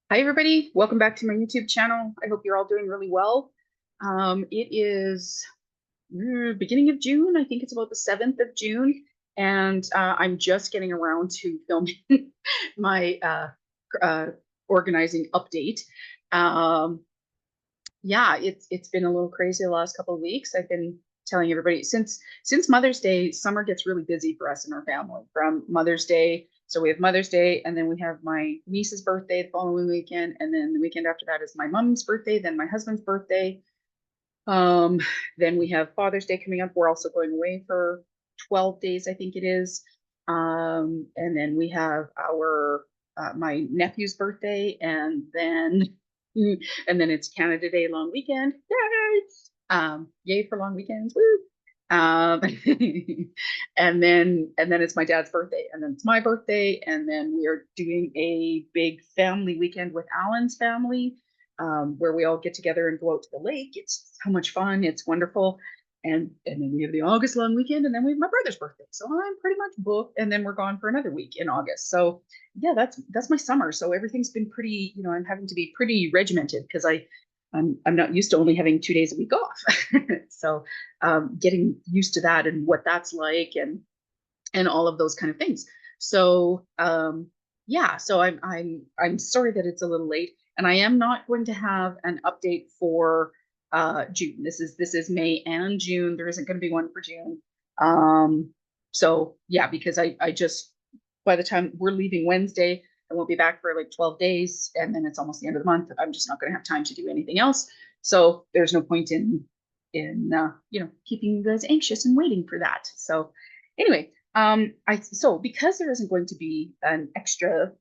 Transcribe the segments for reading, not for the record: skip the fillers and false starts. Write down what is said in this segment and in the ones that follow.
Hi, everybody. Welcome back to my YouTube channel. I hope you're all doing really well. It is beginning of June. I think it's about the 7th of June. And I'm just getting around to filming my uh, organizing update. Um, yeah, it's been a little crazy the last couple of weeks. I've been telling everybody since Mother's Day, summer gets really busy for us in our family. From Mother's Day, so we have Mother's Day, and then we have my niece's birthday the following weekend, and then the weekend after that is my mom's birthday, then my husband's birthday. Um, then we have Father's Day coming up. We're also going away for 12 days, I think it is. And then we have our my nephew's birthday, and then it's Canada Day long weekend. Yay! Yay for long weekends. Woo! Um, and then it's my dad's birthday, and then it's my birthday, and then we are doing a big family weekend with Alan's family, where we all get together and go out to the lake. It's so much fun. It's wonderful. And then we have the August long weekend, and then we have my brother's birthday. So I'm pretty much booked, and then we're gone for another week in August. So yeah, that's my summer. So everything's been pretty, I'm having to be pretty regimented because I'm not used to only having 2 days a week off. So getting used to that and what that's like, and all of those kind of things. So yeah, so I'm sorry that it's a little late, and I am not going to have an update for June. This is May and June. There isn't going to be one for June. Um, so yeah, because I just, by the time we're leaving Wednesday, I won't be back for like 12 days, and then it's almost the end of the month. I'm just not going to have time to do anything else. So there's no point in keeping you guys anxious and waiting for that. So anyway, so because there isn't going to be an extra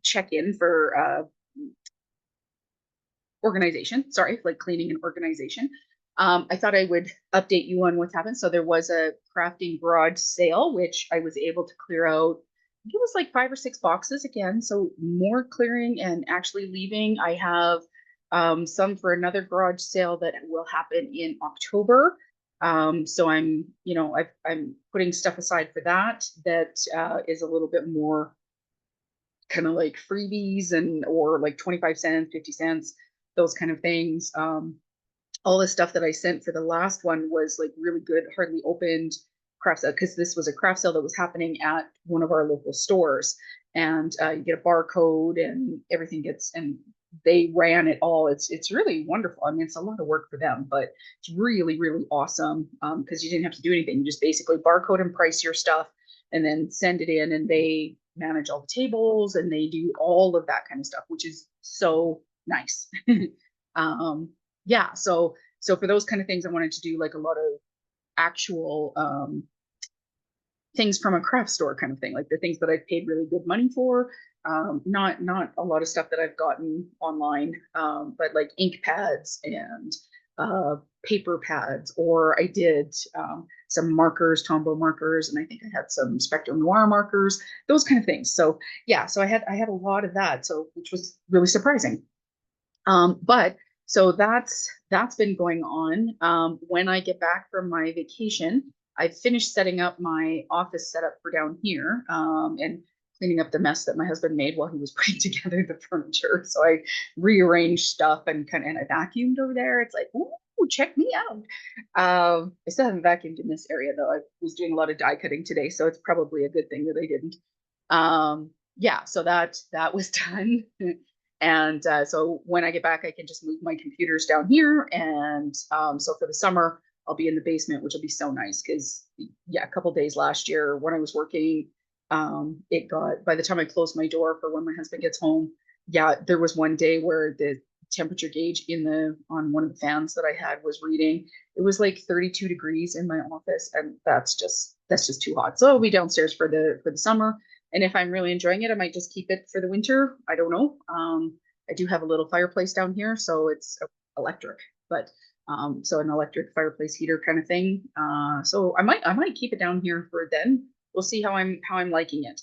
check-in for organization, sorry, like cleaning and organization, I thought I would update you on what's happened. So there was a crafting garage sale, which I was able to clear out. I think it was like 5 or 6 boxes again. So more clearing and actually leaving. I have some for another garage sale that will happen in October. So I'm putting stuff aside for that. That is a little bit more kind of like freebies and or like 25 cents, 50 cents, those kind of things. All the stuff that I sent for the last one was like really good, hardly opened craft sale, because this was a craft sale that was happening at one of our local stores. And you get a barcode and everything gets, and they ran it all. It's really wonderful. I mean, it's a lot of work for them, but it's really, really awesome, because you didn't have to do anything. You just basically barcode and price your stuff and then send it in, and they manage all the tables and they do all of that kind of stuff, which is so nice. um, yeah, so for those kind of things, I wanted to do like a lot of actual things from a craft store kind of thing, like the things that I've paid really good money for. Not a lot of stuff that I've gotten online, but like ink pads and paper pads, or I did some markers, Tombow markers, and I think I had some Spectrum Noir markers, those kind of things. So yeah, so I had a lot of that, so which was really surprising. But so that's been going on. When I get back from my vacation, I finished setting up my office setup for down here, and cleaning up the mess that my husband made while he was putting together the furniture. So I rearranged stuff and I vacuumed over there. It's like, ooh, check me out. I still haven't vacuumed in this area though. I was doing a lot of die cutting today, so it's probably a good thing that I didn't. Yeah, so that was done. And so when I get back, I can just move my computers down here. And so for the summer, I'll be in the basement, which will be so nice because, yeah, a couple days last year when I was working, it got, by the time I closed my door for when my husband gets home, yeah, there was one day where the temperature gauge on one of the fans that I had was reading. It was like 32 degrees in my office, and that's just too hot. So I'll be downstairs for the summer, and if I'm really enjoying it, I might just keep it for the winter. I don't know. I do have a little fireplace down here, so it's electric, but so an electric fireplace heater kind of thing. So I might keep it down here for then. We'll see how I'm liking it.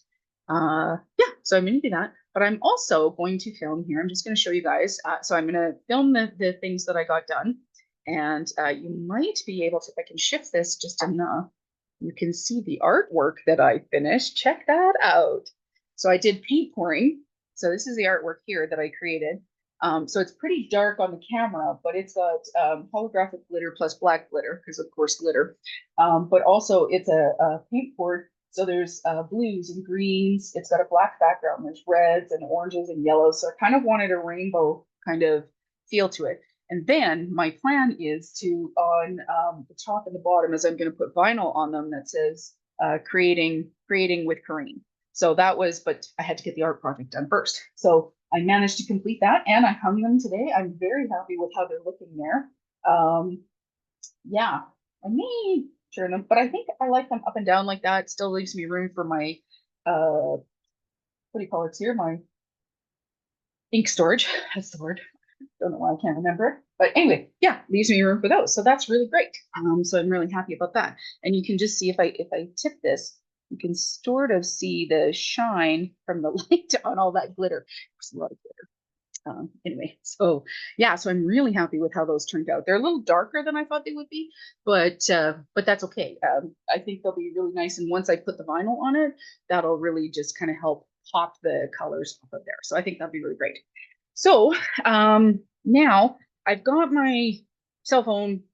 Yeah, so I'm gonna do that. But I'm also going to film here. I'm just going to show you guys. So I'm going to film the things that I got done, and you might be able to, if I can shift this just enough, you can see the artwork that I finished. Check that out. So I did paint pouring. So this is the artwork here that I created. So it's pretty dark on the camera, but it's got holographic glitter plus black glitter, because of course glitter. But also it's a paint board. So there's blues and greens. It's got a black background. There's reds and oranges and yellows. So I kind of wanted a rainbow kind of feel to it. And then my plan is to, on the top and the bottom, is I'm going to put vinyl on them that says creating with Corrine. So that was, but I had to get the art project done first. So I managed to complete that and I hung them today. I'm very happy with how they're looking there. Yeah, I may turn them, but I think I like them up and down like that. It still leaves me room for my, what do you call it here? My ink storage. That's the word. Don't know why I can't remember it. But anyway, yeah, leaves me room for those. So that's really great. So I'm really happy about that. And you can just see if I tip this, you can sort of see the shine from the light on all that glitter. There's a lot of glitter. Anyway, so yeah, so I'm really happy with how those turned out. They're a little darker than I thought they would be, but that's okay. I think they'll be really nice. And once I put the vinyl on it, that'll really just kind of help pop the colors off of there. So I think that'll be really great. So now I've got my cell phone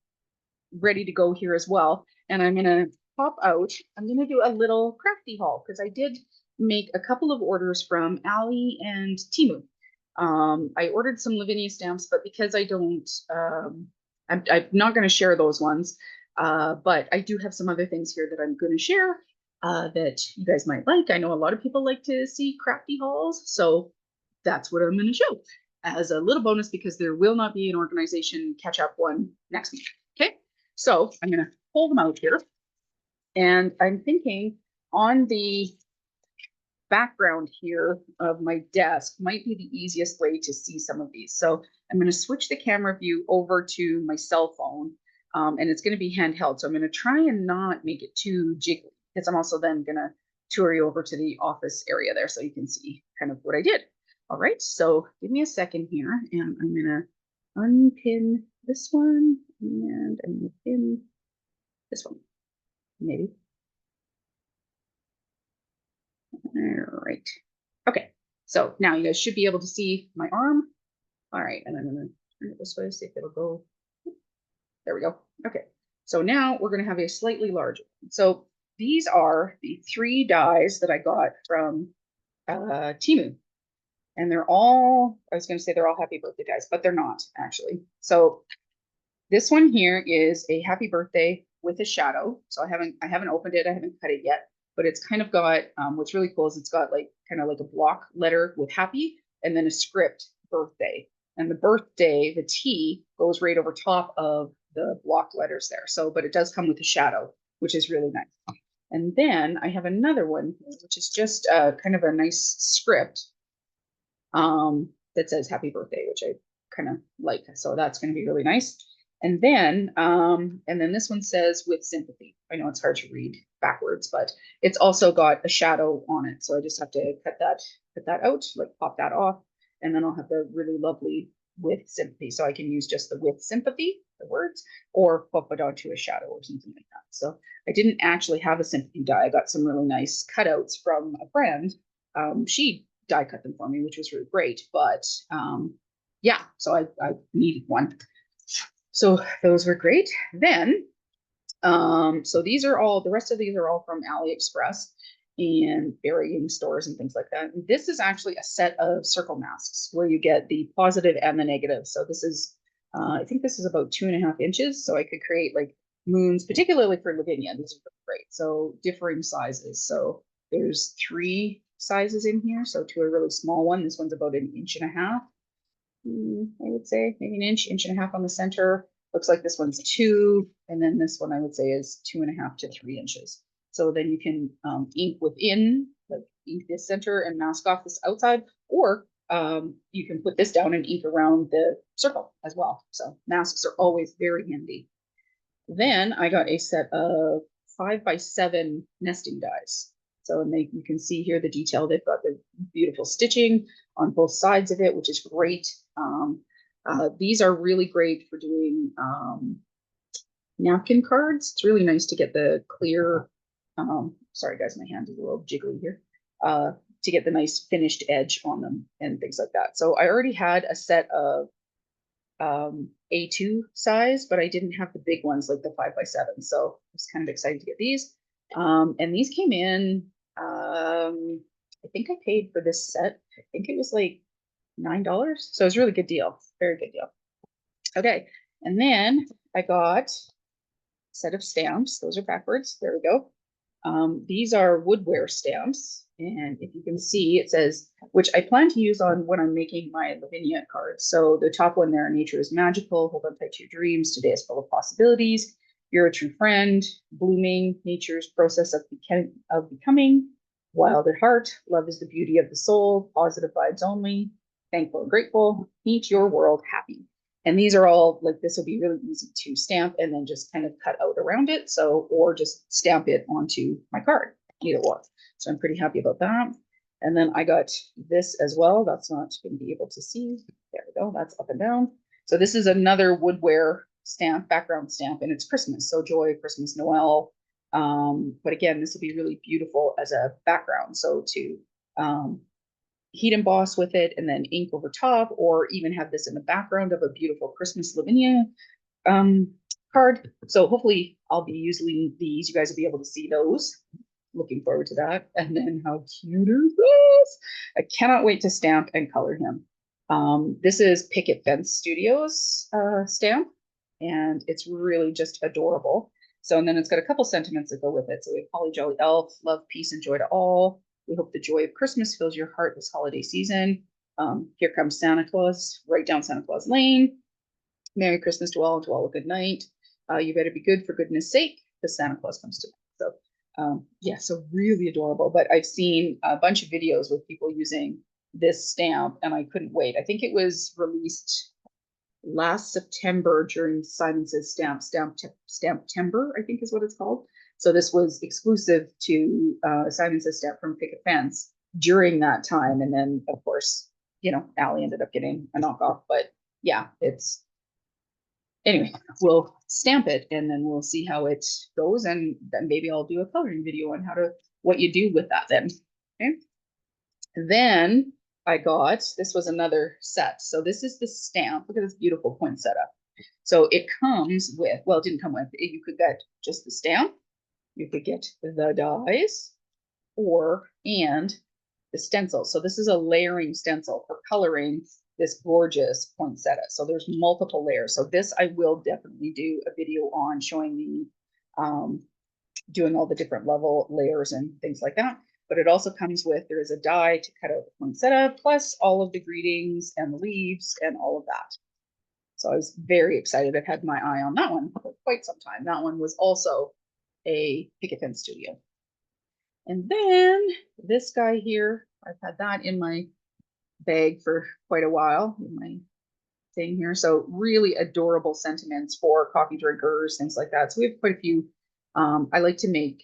ready to go here as well. And I'm gonna pop out, I'm gonna do a little crafty haul because I did make a couple of orders from Ali and Temu. I ordered some Lavinia stamps, but because I don't, I'm not gonna share those ones. But I do have some other things here that I'm gonna share that you guys might like. I know a lot of people like to see crafty hauls, so that's what I'm going to show as a little bonus because there will not be an organization catch up one next week. Okay, so I'm going to pull them out here. And I'm thinking on the background here of my desk might be the easiest way to see some of these. So I'm going to switch the camera view over to my cell phone and it's going to be handheld. So I'm going to try and not make it too jiggly because I'm also then going to tour you over to the office area there so you can see kind of what I did. All right, so give me a second here and I'm going to unpin this one and I'm going to pin this one, maybe. All right. Okay. So now you guys should be able to see my arm. All right. And I'm going to turn it this way, see if it'll go. There we go. Okay. So now we're going to have a slightly larger. So these are the 3 dies that I got from Temu. And they're all, I was going to say they're all happy birthday dies, but they're not actually. So this one here is a happy birthday with a shadow. So I haven't opened it. I haven't cut it yet, but it's kind of got, what's really cool is it's got like kind of like a block letter with happy and then a script birthday. And the birthday, the T goes right over top of the block letters there. So, but it does come with a shadow, which is really nice. And then I have another one, which is just kind of a nice script that says happy birthday, which I kind of like. So that's going to be really nice. And then this one says with sympathy. I know it's hard to read backwards, but it's also got a shadow on it. So I just have to cut that out, like pop that off. And then I'll have the really lovely with sympathy. So I can use just the with sympathy, the words, or pop it onto a shadow or something like that. So I didn't actually have a sympathy die. I got some really nice cutouts from a friend. She die cut them for me, which was really great. But yeah, so I needed one. So those were great. Then, so these are all, the rest of these are all from AliExpress and varying stores and things like that. And this is actually a set of circle masks where you get the positive and the negative. So this is, I think this is about 2.5 inches. So I could create like moons, particularly for Lavinia. These are great. So differing sizes. So there's 3 sizes in here. So to a really small one, this one's about 1.5 inches. I would say maybe 1 inch, 1.5 inches on the center. Looks like this one's 2, and then this one I would say is 2.5 to 3 inches. So then you can ink within, like ink this center and mask off this outside, or you can put this down and ink around the circle as well. So masks are always very handy. Then I got a set of 5x7 nesting dies. So and you can see here the detail. They've got the beautiful stitching on both sides of it, which is great. These are really great for doing napkin cards. It's really nice to get the clear, sorry guys, my hand is a little jiggly here. to get the nice finished edge on them and things like that. So I already had a set of A2 size, but I didn't have the big ones like the 5x7. So I was kind of excited to get these. And these came in, I think I paid for this set, I think it was like $9. So it was a really good deal, very good deal. Okay, and then I got a set of stamps. Those are backwards. There we go. These are woodware stamps. And if you can see, it says, which I plan to use on when I'm making my Lavinia cards. So the top one there, nature is magical, hold on tight to your dreams, today is full of possibilities, you're a true friend, blooming, nature's process of becoming, wild at heart, love is the beauty of the soul, positive vibes only, thankful and grateful, paint your world happy. And these are all like, this will be really easy to stamp and then just kind of cut out around it. So, or just stamp it onto my card, either or. So I'm pretty happy about that. And then I got this as well. That's not going to be able to see. There we go. That's up and down. So this is another woodware stamp, background stamp, and it's Christmas. So joy, Christmas, Noel. But again, this will be really beautiful as a background. So to heat emboss with it and then ink over top, or even have this in the background of a beautiful Christmas Lavinia card. So hopefully I'll be using these. You guys will be able to see those. Looking forward to that. And then how cute is this? I cannot wait to stamp and color him. This is Picket Fence Studios stamp, and it's really just adorable. So, and then it's got a couple sentiments that go with it. So we have Holly Jolly Elf, love, peace, and joy to all. We hope the joy of Christmas fills your heart this holiday season. Here comes Santa Claus, right down Santa Claus Lane. Merry Christmas to all, and to all a good night. You better be good for goodness sake, because Santa Claus comes to. So yeah, so really adorable. But I've seen a bunch of videos with people using this stamp, and I couldn't wait. I think it was released last September during Simon Says Stamptember, I think is what it's called. So this was exclusive to Simon Says Stamp from Picket Fence during that time. And then, of course, you know, Allie ended up getting a knockoff. But yeah, it's anyway, we'll stamp it and then we'll see how it goes. And then maybe I'll do a coloring video on what you do with that then. Okay. Then I got, this was another set. So this is the stamp. Look at this beautiful poinsettia. So it comes with, well, it didn't come with, you could get just the stamp, you could get the dies, and the stencil. So this is a layering stencil for coloring this gorgeous poinsettia. So there's multiple layers. So this I will definitely do a video on, showing me doing all the different level layers and things like that. But it also comes with, there is a die to cut out the poinsettia, plus all of the greetings and the leaves and all of that. So I was very excited. I've had my eye on that one for quite some time. That one was also a Picket Fence Studio. And then this guy here, I've had that in my bag for quite a while, in my thing here. So really adorable sentiments for coffee drinkers, things like that. So we have quite a few. I like to make,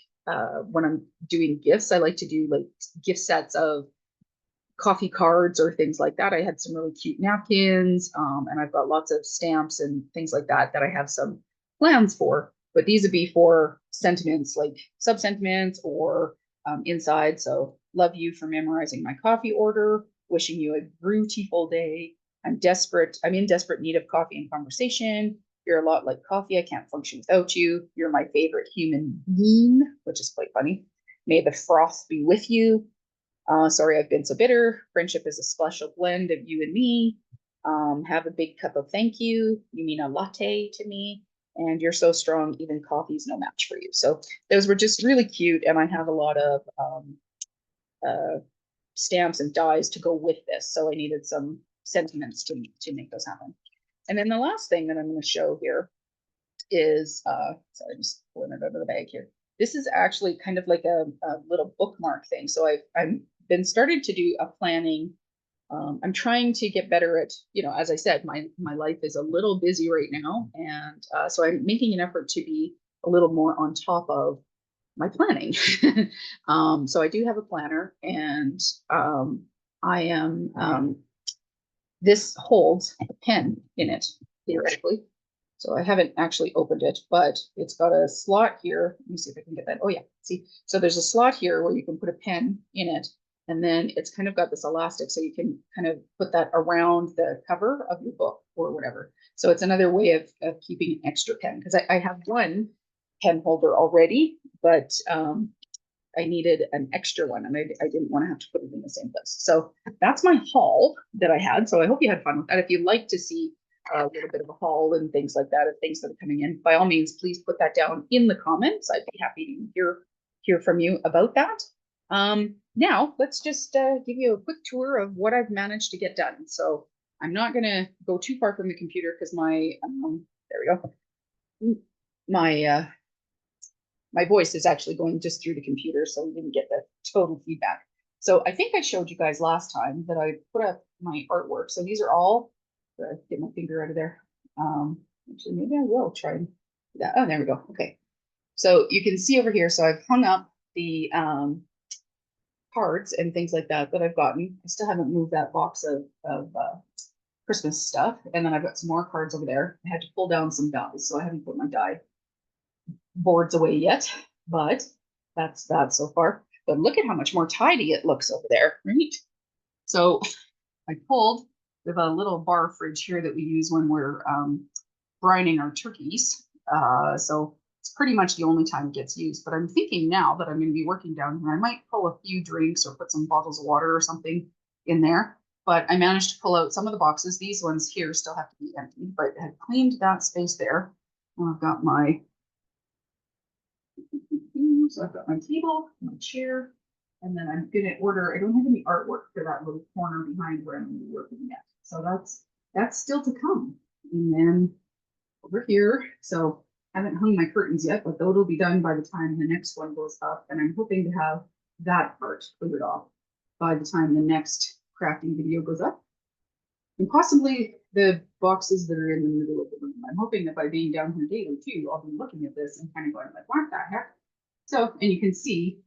when I'm doing gifts, I like to do like gift sets of coffee cards or things like that. I had some really cute napkins, and I've got lots of stamps and things like that I have some plans for. But these would be for sentiments, like sub-sentiments or inside. So love you for memorizing my coffee order, wishing you a beautiful day. I'm in desperate need of coffee and conversation. You're a lot like coffee. I can't function without you. You're my favorite human being, which is quite funny. May the froth be with you. Sorry, I've been so bitter. Friendship is a special blend of you and me. Have a big cup of thank you. You mean a latte to me. And you're so strong, even coffee's no match for you. So those were just really cute. And I have a lot of stamps and dies to go with this. So I needed some sentiments to make those happen. And then the last thing that I'm going to show here is, sorry, just pulling it out of the bag here. This is actually kind of like a little bookmark thing. So I've been started to do a planning. I'm trying to get better at, as I said, my life is a little busy right now. And so I'm making an effort to be a little more on top of my planning. So I do have a planner, and I am, this holds a pen in it, theoretically. So I haven't actually opened it, but it's got a slot here. Let me see if I can get that. Oh yeah, see, so there's a slot here where you can put a pen in it. And then it's kind of got this elastic, so you can kind of put that around the cover of your book or whatever. So it's another way of keeping an extra pen, because I have one pen holder already, but I needed an extra one, and I didn't want to have to put it in the same place. So that's my haul that I had. So I hope you had fun with that. If you'd like to see a little bit of a haul and things like that, of things that are coming in, by all means, please put that down in the comments. I'd be happy to hear from you about that. Now let's just give you a quick tour of what I've managed to get done. So I'm not going to go too far from the computer because there we go. My voice is actually going just through the computer, so we didn't get the total feedback. So I think I showed you guys last time that I put up my artwork. So these are all, get my finger out of there. Actually, maybe I will try and do that. Oh, there we go. Okay. So you can see over here, so I've hung up the cards and things like that I've gotten. I still haven't moved that box of Christmas stuff. And then I've got some more cards over there. I had to pull down some dies, so I haven't put my die boards away yet, but that's that so far. But look at how much more tidy it looks over there, right? So I pulled, we have a little bar fridge here that we use when we're brining our turkeys. So it's pretty much the only time it gets used. But I'm thinking now that I'm going to be working down here, I might pull a few drinks or put some bottles of water or something in there. But I managed to pull out some of the boxes. These ones here still have to be empty, but I had cleaned that space there. And I've got my so I've got my table, my chair, and then I'm gonna order. I don't have any artwork for that little corner behind where I'm gonna be working yet. So that's still to come. And then over here, so I haven't hung my curtains yet, but those will be done by the time the next one goes up. And I'm hoping to have that part cleared off by the time the next crafting video goes up. And possibly the boxes that are in the middle of the room. I'm hoping that by being down here daily too, I'll be looking at this and kind of going like, what the heck? So, and you can see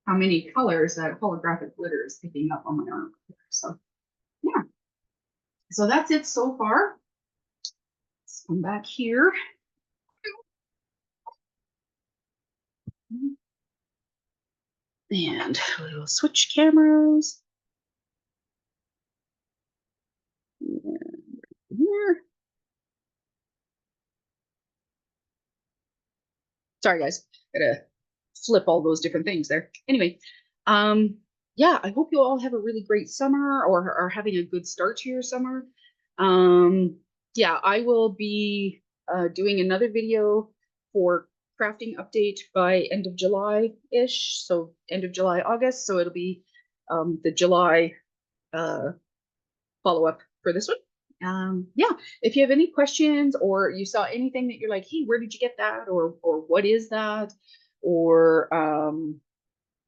how many colors that holographic glitter is picking up on my arm. So, yeah. So that's it so far. Let's come back here. And we'll switch cameras. Here. Sorry, guys. Gotta flip all those different things there. Anyway, yeah, I hope you all have a really great summer or are having a good start to your summer. Yeah, I will be doing another video for crafting update by end of July-ish. So end of July, August. So it'll be the July follow-up for this one. Yeah, if you have any questions or you saw anything that you're like, hey, where did you get that? Or what is that? Or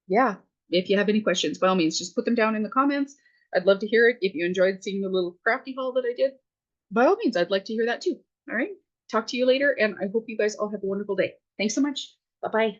yeah, if you have any questions, by all means, just put them down in the comments. I'd love to hear it. If you enjoyed seeing the little crafty haul that I did, by all means, I'd like to hear that too. All right. Talk to you later, and I hope you guys all have a wonderful day. Thanks so much. Bye-bye.